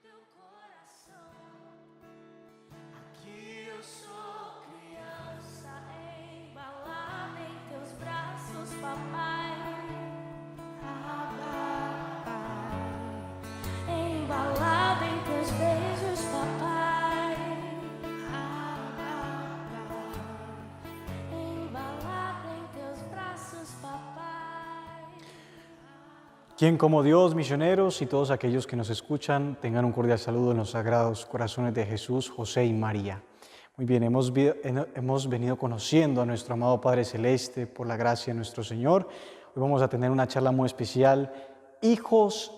teu coração. Aqui eu sou criança, embalada em teus braços, papai. Embalada em teus beijos, papai. Embalada em teus braços, papai. Quien como Dios, misioneros y todos aquellos que nos escuchan, tengan un cordial saludo en los sagrados corazones de Jesús, José y María. Muy bien, hemos venido conociendo a nuestro amado Padre Celeste por la gracia de nuestro Señor. Hoy vamos a tener una charla muy especial, Hijos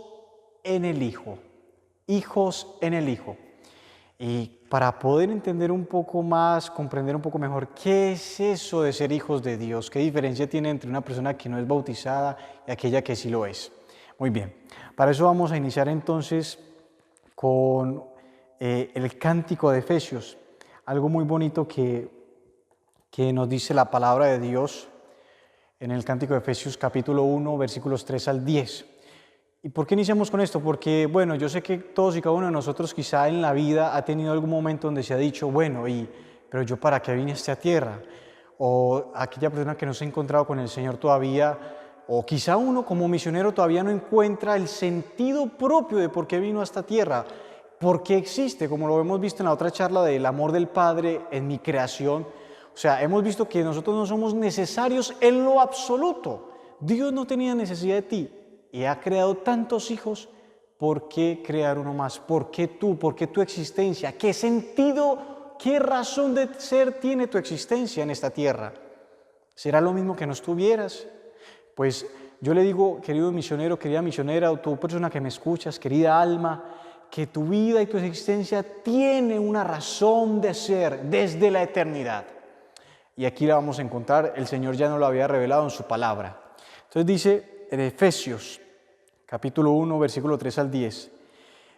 en el Hijo. Hijos en el Hijo. Y para poder entender un poco más, comprender un poco mejor qué es eso de ser hijos de Dios, qué diferencia tiene entre una persona que no es bautizada y aquella que sí lo es. Muy bien, para eso vamos a iniciar entonces con el Cántico de Efesios, algo muy bonito que nos dice la palabra de Dios en el Cántico de Efesios capítulo 1, versículos 3 al 10. ¿Y por qué iniciamos con esto? Porque, bueno, yo sé que todos y cada uno de nosotros quizá en la vida ha tenido algún momento donde se ha dicho, bueno, pero yo para qué vine a esta tierra, o aquella persona que no se ha encontrado con el Señor todavía, o quizá uno como misionero todavía no encuentra el sentido propio de por qué vino a esta tierra, por qué existe, como lo hemos visto en la otra charla del amor del Padre en mi creación. O sea, hemos visto que nosotros no somos necesarios en lo absoluto. Dios no tenía necesidad de ti y ha creado tantos hijos. ¿Por qué crear uno más? ¿Por qué tú? ¿Por qué tu existencia? ¿Qué sentido, qué razón de ser tiene tu existencia en esta tierra? ¿Será lo mismo que no estuvieras? Pues yo le digo, querido misionero, querida misionera, o tú persona que me escuchas, querida alma, que tu vida y tu existencia tiene una razón de ser desde la eternidad. Y aquí la vamos a encontrar, el Señor ya nos lo había revelado en su palabra. Entonces dice en Efesios, capítulo 1, versículo 3 al 10,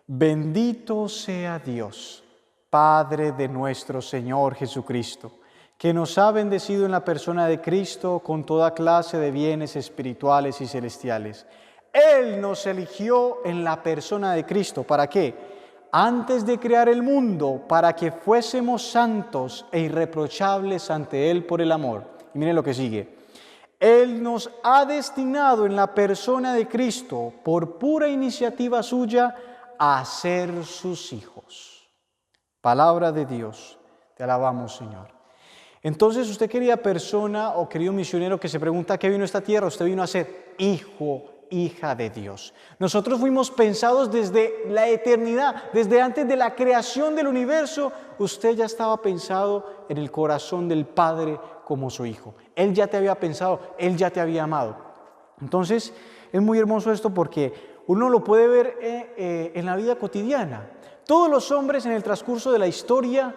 bendito sea Dios, Padre de nuestro Señor Jesucristo, que nos ha bendecido en la persona de Cristo con toda clase de bienes espirituales y celestiales. Él nos eligió en la persona de Cristo. ¿Para qué? Antes de crear el mundo, para que fuésemos santos e irreprochables ante Él por el amor. Y miren lo que sigue. Él nos ha destinado en la persona de Cristo, por pura iniciativa suya, a ser sus hijos. Palabra de Dios. Te alabamos, Señor. Entonces, usted, querida persona o querido misionero que se pregunta ¿qué vino a esta tierra? Usted vino a ser hijo, hija de Dios. Nosotros fuimos pensados desde la eternidad, desde antes de la creación del universo. Usted ya estaba pensado en el corazón del Padre como su hijo. Él ya te había pensado, Él ya te había amado. Entonces, es muy hermoso esto porque uno lo puede ver en la vida cotidiana. Todos los hombres en el transcurso de la historia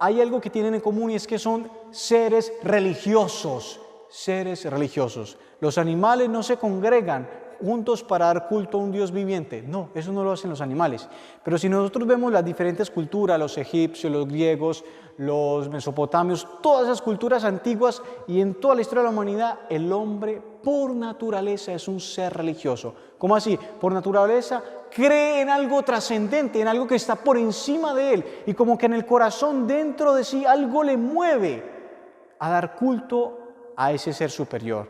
hay algo que tienen en común y es que son seres religiosos, seres religiosos. Los animales no se congregan juntos para dar culto a un Dios viviente. No, eso no lo hacen los animales. Pero si nosotros vemos las diferentes culturas, los egipcios, los griegos, los mesopotamios, todas esas culturas antiguas y en toda la historia de la humanidad, el hombre por naturaleza es un ser religioso. ¿Cómo así? Por naturaleza cree en algo trascendente, en algo que está por encima de él y como que en el corazón dentro de sí algo le mueve a dar culto a ese ser superior.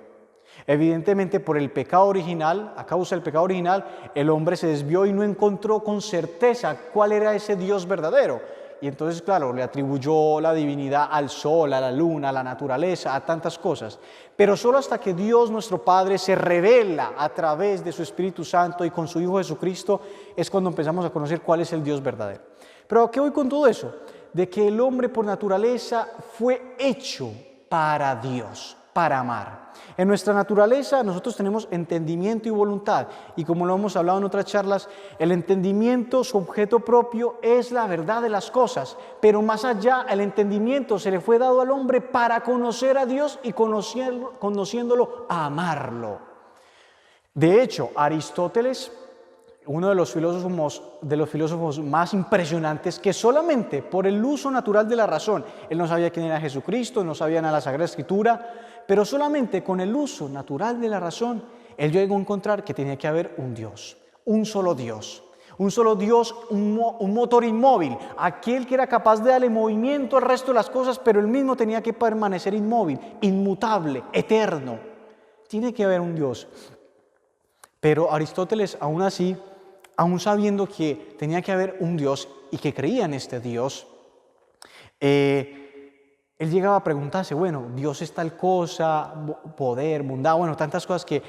Evidentemente por el pecado original, a causa del pecado original, el hombre se desvió y no encontró con certeza cuál era ese Dios verdadero. Y entonces, claro, le atribuyó la divinidad al sol, a la luna, a la naturaleza, a tantas cosas. Pero solo hasta que Dios, nuestro Padre, se revela a través de su Espíritu Santo y con su Hijo Jesucristo, es cuando empezamos a conocer cuál es el Dios verdadero. Pero ¿a qué voy con todo eso? De que el hombre por naturaleza fue hecho para Dios, para amar. En nuestra naturaleza nosotros tenemos entendimiento y voluntad y como lo hemos hablado en otras charlas, el entendimiento, su objeto propio es la verdad de las cosas, pero más allá el entendimiento se le fue dado al hombre para conocer a Dios y conociéndolo, amarlo. De hecho, Aristóteles, uno de los filósofos más impresionantes, que solamente por el uso natural de la razón, él no sabía quién era Jesucristo, no sabía nada de la Sagrada Escritura, pero solamente con el uso natural de la razón, él llegó a encontrar que tenía que haber un Dios, un solo Dios. Un solo Dios, un motor inmóvil, aquel que era capaz de darle movimiento al resto de las cosas, pero él mismo tenía que permanecer inmóvil, inmutable, eterno. Tiene que haber un Dios. Pero Aristóteles, aún así, aún sabiendo que tenía que haber un Dios y que creía en este Dios, él llegaba a preguntarse, bueno, Dios es tal cosa, poder, bondad, bueno, tantas cosas que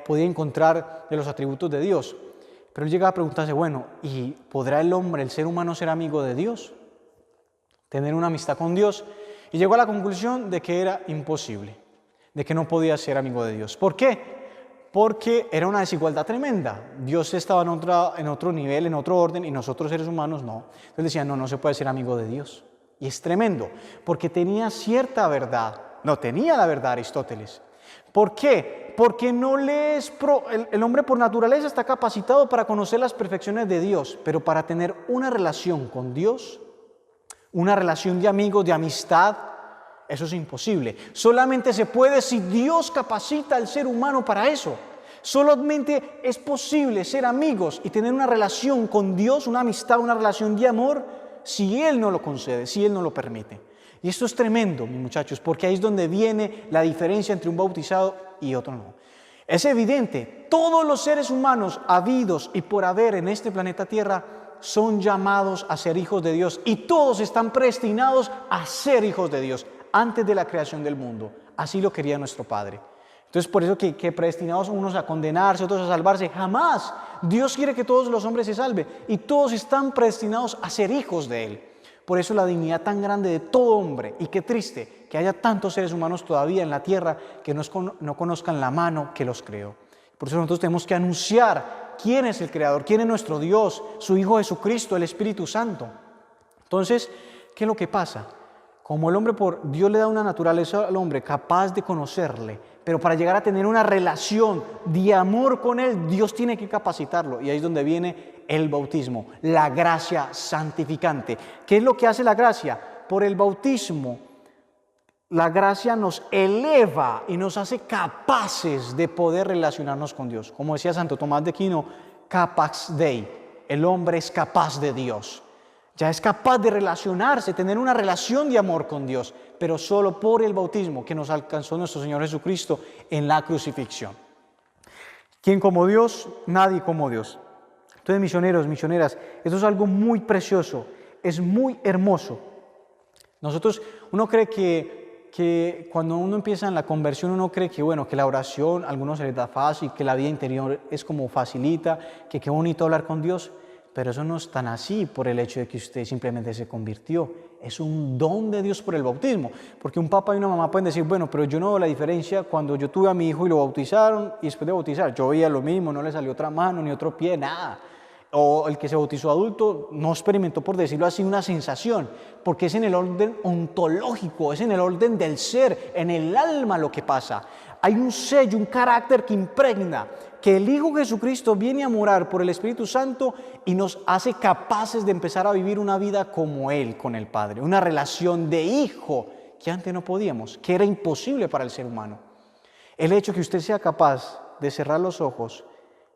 podía encontrar de los atributos de Dios. Pero él llegaba a preguntarse, bueno, ¿y podrá el hombre, el ser humano, ser amigo de Dios? Tener una amistad con Dios. Y llegó a la conclusión de que era imposible, de que no podía ser amigo de Dios. ¿Por qué? Porque era una desigualdad tremenda. Dios estaba en otro nivel, en otro orden, y nosotros seres humanos no. Entonces decían, no se puede ser amigo de Dios. Y es tremendo, porque tenía cierta verdad. No tenía la verdad Aristóteles. ¿Por qué? Porque el hombre por naturaleza está capacitado para conocer las perfecciones de Dios, pero para tener una relación con Dios, una relación de amigos, de amistad, eso es imposible. Solamente se puede si Dios capacita al ser humano para eso. Solamente es posible ser amigos y tener una relación con Dios, una amistad, una relación de amor, si Él no lo concede, si Él no lo permite. Y esto es tremendo, mis muchachos, porque ahí es donde viene la diferencia entre un bautizado y otro no. Es evidente, todos los seres humanos habidos y por haber en este planeta Tierra son llamados a ser hijos de Dios y todos están predestinados a ser hijos de Dios antes de la creación del mundo. Así lo quería nuestro Padre. Entonces, por eso que predestinados unos a condenarse, otros a salvarse, jamás. Dios quiere que todos los hombres se salven y todos están predestinados a ser hijos de Él. Por eso la dignidad tan grande de todo hombre, y qué triste que haya tantos seres humanos todavía en la tierra que no conozcan la mano que los creó. Por eso nosotros tenemos que anunciar quién es el Creador, quién es nuestro Dios, su Hijo Jesucristo, el Espíritu Santo. Entonces, ¿qué es lo que pasa? Como el hombre, Dios le da una naturaleza al hombre capaz de conocerle, pero para llegar a tener una relación de amor con Él, Dios tiene que capacitarlo. Y ahí es donde viene el bautismo, la gracia santificante. ¿Qué es lo que hace la gracia? Por el bautismo, la gracia nos eleva y nos hace capaces de poder relacionarnos con Dios. Como decía Santo Tomás de Aquino, capax Dei, el hombre es capaz de Dios. Ya es capaz de relacionarse, tener una relación de amor con Dios, pero solo por el bautismo que nos alcanzó nuestro Señor Jesucristo en la crucifixión. ¿Quién como Dios? Nadie como Dios. Entonces, misioneros, misioneras, esto es algo muy precioso, es muy hermoso. Uno cree que cuando uno empieza en la conversión, uno cree que, bueno, que la oración a algunos se les da fácil, que la vida interior es como facilita, que qué bonito hablar con Dios. Pero eso no es tan así por el hecho de que usted simplemente se convirtió. Es un don de Dios por el bautismo. Porque un papá y una mamá pueden decir, bueno, pero yo no veo la diferencia cuando yo tuve a mi hijo y lo bautizaron y después de bautizar, yo veía lo mismo, no le salió otra mano ni otro pie, nada. O el que se bautizó adulto no experimentó, por decirlo así, una sensación, porque es en el orden ontológico, es en el orden del ser, en el alma lo que pasa. Hay un sello, un carácter que impregna, que el Hijo Jesucristo viene a morar por el Espíritu Santo y nos hace capaces de empezar a vivir una vida como Él con el Padre, una relación de hijo que antes no podíamos, que era imposible para el ser humano. El hecho que usted sea capaz de cerrar los ojos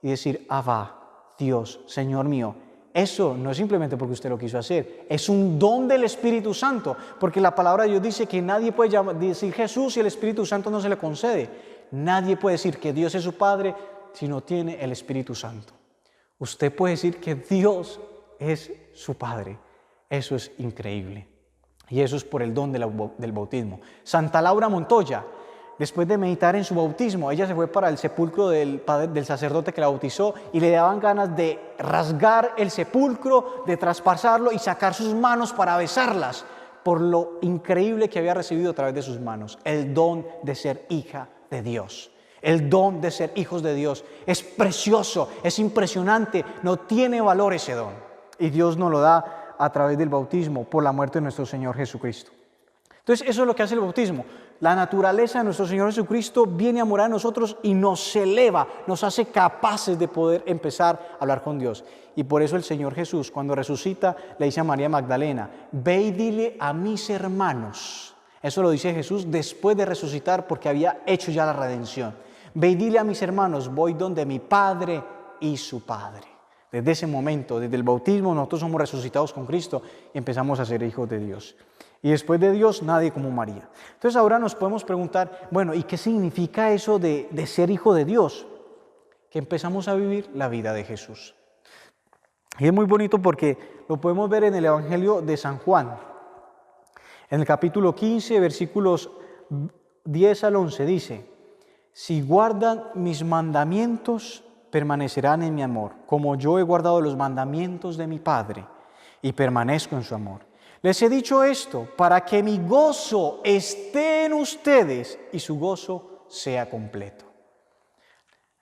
y decir, Abba, Dios, Señor mío, eso no es simplemente porque usted lo quiso hacer, es un don del Espíritu Santo, porque la palabra de Dios dice que nadie puede decir Jesús y el Espíritu Santo no se le concede. Nadie puede decir que Dios es su Padre si no tiene el Espíritu Santo. Usted puede decir que Dios es su Padre. Eso es increíble. Y eso es por el don del bautismo. Santa Laura Montoya, después de meditar en su bautismo, ella se fue para el sepulcro del sacerdote que la bautizó y le daban ganas de rasgar el sepulcro, de traspasarlo y sacar sus manos para besarlas por lo increíble que había recibido a través de sus manos. El don de ser hija de Dios. El don de ser hijos de Dios es precioso, es impresionante, no tiene valor ese don. Y Dios nos lo da a través del bautismo por la muerte de nuestro Señor Jesucristo. Entonces, eso es lo que hace el bautismo. La naturaleza de nuestro Señor Jesucristo viene a morar en nosotros y nos eleva, nos hace capaces de poder empezar a hablar con Dios. Y por eso el Señor Jesús, cuando resucita, le dice a María Magdalena, ve y dile a mis hermanos. Eso lo dice Jesús después de resucitar porque había hecho ya la redención. Ve y dile a mis hermanos, voy donde mi Padre y su Padre. Desde ese momento, desde el bautismo, nosotros somos resucitados con Cristo y empezamos a ser hijos de Dios. Y después de Dios, nadie como María. Entonces ahora nos podemos preguntar, bueno, ¿y qué significa eso de ser hijo de Dios? Que empezamos a vivir la vida de Jesús. Y es muy bonito porque lo podemos ver en el Evangelio de San Juan. En el capítulo 15, versículos 10 al 11, dice: si guardan mis mandamientos, permanecerán en mi amor, como yo he guardado los mandamientos de mi Padre y permanezco en su amor. Les he dicho esto para que mi gozo esté en ustedes y su gozo sea completo.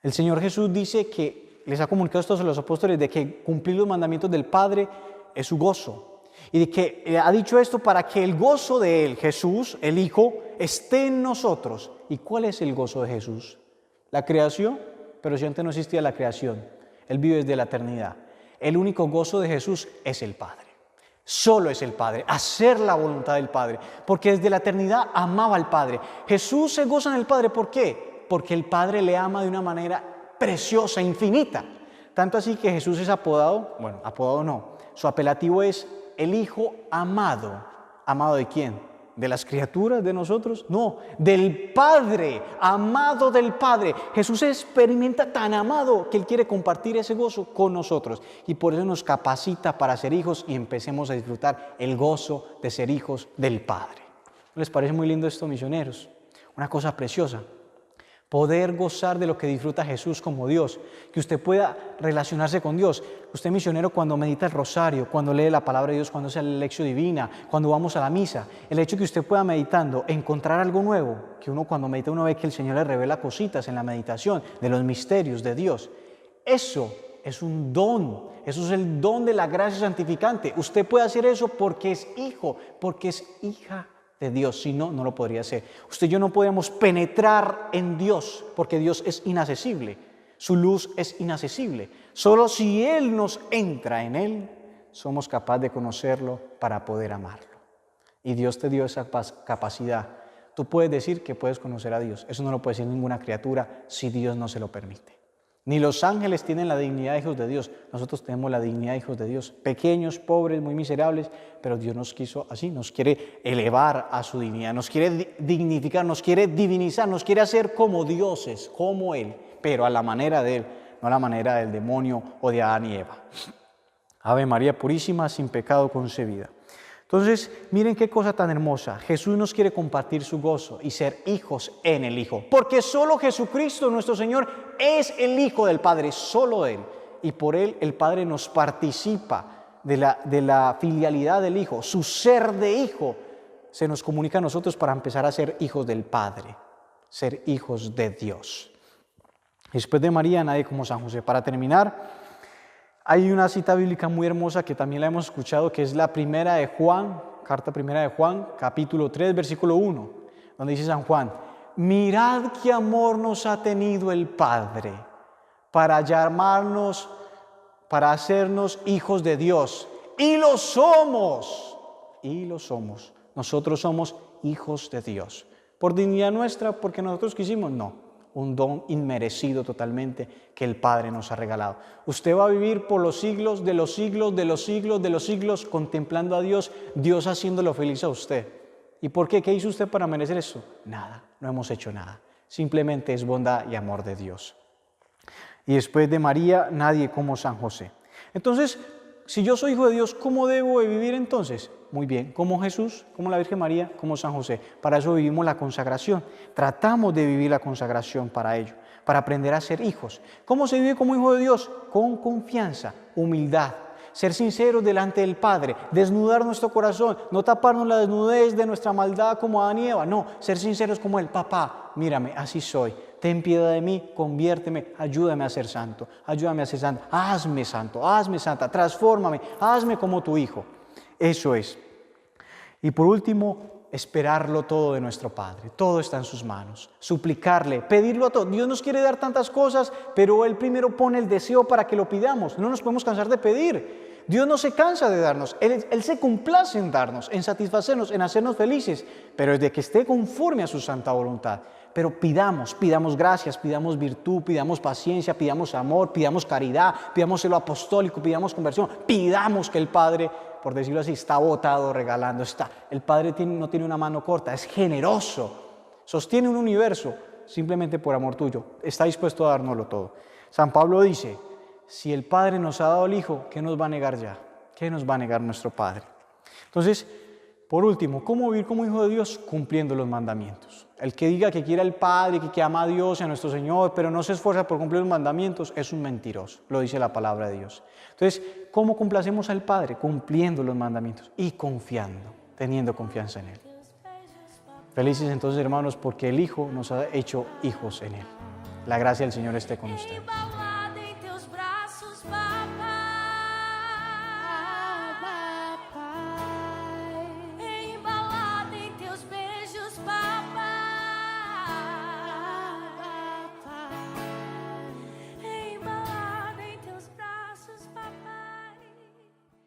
El Señor Jesús dice que les ha comunicado esto a los apóstoles de que cumplir los mandamientos del Padre es su gozo. Y de que ha dicho esto para que el gozo de Él, Jesús, el Hijo, esté en nosotros. ¿Y cuál es el gozo de Jesús? La creación, pero si antes no existía la creación, Él vive desde la eternidad. El único gozo de Jesús es el Padre. Solo es el Padre, hacer la voluntad del Padre, porque desde la eternidad amaba al Padre. Jesús se goza en el Padre, ¿por qué? Porque el Padre le ama de una manera preciosa, infinita. Tanto así que Jesús es apodado, bueno, apodado no, su apelativo es el Hijo amado. ¿Amado de quién? ¿De las criaturas, de nosotros? No, del Padre, amado del Padre. Jesús se experimenta tan amado que Él quiere compartir ese gozo con nosotros. Y por eso nos capacita para ser hijos y empecemos a disfrutar el gozo de ser hijos del Padre. ¿No les parece muy lindo esto, misioneros? Una cosa preciosa. Poder gozar de lo que disfruta Jesús como Dios, que usted pueda relacionarse con Dios. Usted, misionero, cuando medita el rosario, cuando lee la palabra de Dios, cuando hace la lección divina, cuando vamos a la misa, el hecho que usted pueda meditando, encontrar algo nuevo, que uno cuando medita uno ve que el Señor le revela cositas en la meditación de los misterios de Dios. Eso es un don, eso es el don de la gracia santificante. Usted puede hacer eso porque es hijo, porque es hija de Dios, si no, no lo podría hacer. Usted y yo no podemos penetrar en Dios porque Dios es inaccesible, su luz es inaccesible. Solo si Él nos entra en Él, somos capaces de conocerlo para poder amarlo. Y Dios te dio esa capacidad. Tú puedes decir que puedes conocer a Dios, eso no lo puede decir ninguna criatura si Dios no se lo permite. Ni los ángeles tienen la dignidad de hijos de Dios. Nosotros tenemos la dignidad de hijos de Dios. Pequeños, pobres, muy miserables, pero Dios nos quiso así, nos quiere elevar a su dignidad, nos quiere dignificar, nos quiere divinizar, nos quiere hacer como dioses, como Él, pero a la manera de Él, no a la manera del demonio o de Adán y Eva. Ave María purísima, sin pecado concebida. Entonces, miren qué cosa tan hermosa. Jesús nos quiere compartir su gozo y ser hijos en el Hijo. Porque solo Jesucristo, nuestro Señor, es el Hijo del Padre, solo Él. Y por Él el Padre nos participa de la filialidad del Hijo. Su ser de Hijo se nos comunica a nosotros para empezar a ser hijos del Padre, ser hijos de Dios. Después de María, nadie como San José. Para terminar, hay una cita bíblica muy hermosa que también la hemos escuchado, que es la primera de Juan, carta primera de Juan, capítulo 3, versículo 1, donde dice San Juan: mirad qué amor nos ha tenido el Padre para llamarnos, para hacernos hijos de Dios. Y lo somos, Nosotros somos hijos de Dios. ¿Por dignidad nuestra? ¿Porque nosotros quisimos? No. Un don inmerecido totalmente que el Padre nos ha regalado. Usted va a vivir por los siglos de los siglos, de los siglos, de los siglos, contemplando a Dios, Dios haciéndolo feliz a usted. ¿Y por qué? ¿Qué hizo usted para merecer eso? Nada, no hemos hecho nada. Simplemente es bondad y amor de Dios. Y después de María, nadie como San José. Entonces, si yo soy hijo de Dios, ¿cómo debo de vivir entonces? Muy bien, como Jesús, como la Virgen María, como San José. Para eso vivimos la consagración. Tratamos de vivir la consagración para ello, para aprender a ser hijos. ¿Cómo se vive como hijo de Dios? Con confianza, humildad, ser sinceros delante del Padre, desnudar nuestro corazón, no taparnos la desnudez de nuestra maldad como Adán y Eva, no, ser sinceros como Él. Papá, mírame, así soy. Ten piedad de mí, conviérteme, ayúdame a ser santo, hazme santo, hazme santa, transfórmame, hazme como tu Hijo. Eso es. Y por último, esperarlo todo de nuestro Padre. Todo está en sus manos. Suplicarle, pedirlo a todo. Dios nos quiere dar tantas cosas, pero Él primero pone el deseo para que lo pidamos. No nos podemos cansar de pedir. Dios no se cansa de darnos. Él se complace en darnos, en satisfacernos, en hacernos felices, pero desde que esté conforme a su santa voluntad. Pero pidamos gracias, pidamos virtud, pidamos paciencia, pidamos amor, pidamos caridad, pidamos celo apostólico, pidamos conversión, pidamos que el Padre, por decirlo así, está botado regalando, está. El Padre no tiene una mano corta, es generoso, sostiene un universo simplemente por amor tuyo, está dispuesto a dárnoslo todo. San Pablo dice, si el Padre nos ha dado el Hijo, ¿qué nos va a negar ya? ¿Qué nos va a negar nuestro Padre? Entonces, por último, ¿cómo vivir como hijo de Dios? Cumpliendo los mandamientos. El que diga que quiere al Padre, que ama a Dios y a nuestro Señor, pero no se esfuerza por cumplir los mandamientos, es un mentiroso, lo dice la palabra de Dios. Entonces, ¿cómo complacemos al Padre? Cumpliendo los mandamientos y confiando, teniendo confianza en Él. Felices entonces, hermanos, porque el Hijo nos ha hecho hijos en Él. La gracia del Señor esté con ustedes.